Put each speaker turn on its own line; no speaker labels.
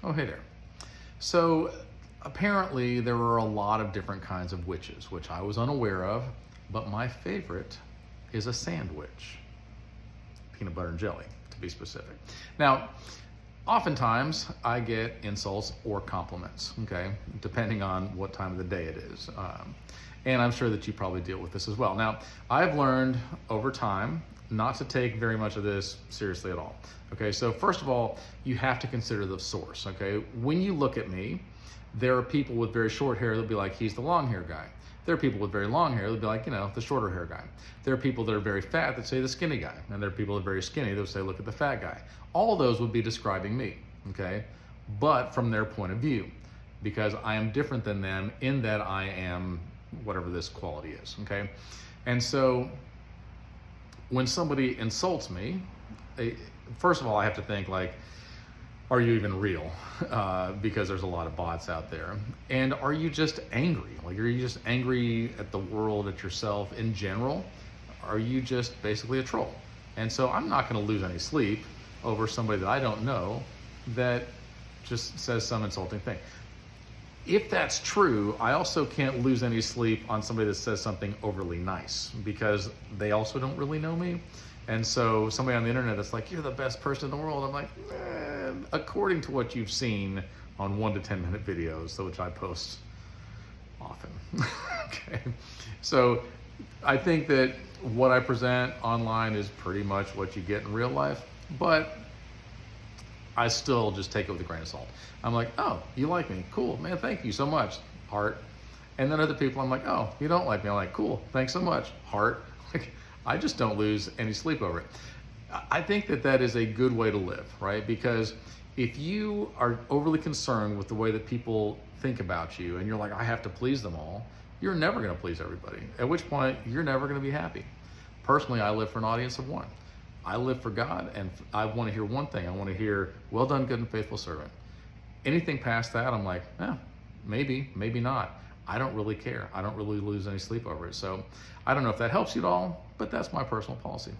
Oh, hey there. So apparently there are a lot of different kinds of witches, which I was unaware of, but my favorite is a sandwich. Peanut butter and jelly, to be specific. Now, oftentimes I get insults or compliments, okay, depending on what time of the day it is. And I'm sure that you probably deal with this as well. Now, I've learned over time not to take very much of this seriously at all. Okay, so first of all, you have to consider the source, okay? When you look at me, there are people with very short hair that'll be like, he's the long hair guy. There are people with very long hair that'll be like, the shorter hair guy. There are people that are very fat that say the skinny guy. And there are people that are very skinny that will say, look at the fat guy. All those would be describing me, okay? But from their point of view, because I am different than them in that I am whatever this quality is, okay? And so when somebody insults me, first of all, I have to think like, are you even real? Because there's a lot of bots out there. And are you just angry? Like, are you just angry at the world, at yourself in general? Are you just basically a troll? And so I'm not gonna lose any sleep over somebody that I don't know that just says some insulting thing. If that's true, I also can't lose any sleep on somebody that says something overly nice because they also don't really know me. And so somebody on the internet that's like, you're the best person in the world. I'm like, according to what you've seen on 1 to 10 minute videos, which I post often. Okay. So I think that what I present online is pretty much what you get in real life, but I still just take it with a grain of salt. I'm like, oh, you like me? Cool, man, thank you so much, heart. And then other people, I'm like, oh, you don't like me? I'm like, cool, thanks so much, heart. Like, I just don't lose any sleep over it. I think that that is a good way to live, right? Because if you are overly concerned with the way that people think about you and you're like, I have to please them all, you're never gonna please everybody, at which point you're never gonna be happy. Personally, I live for an audience of one. I live for God, and I want to hear one thing. I want to hear, well done, good and faithful servant. Anything past that, I'm like, maybe, maybe not. I don't really care. I don't really lose any sleep over it. So I don't know if that helps you at all, but that's my personal policy.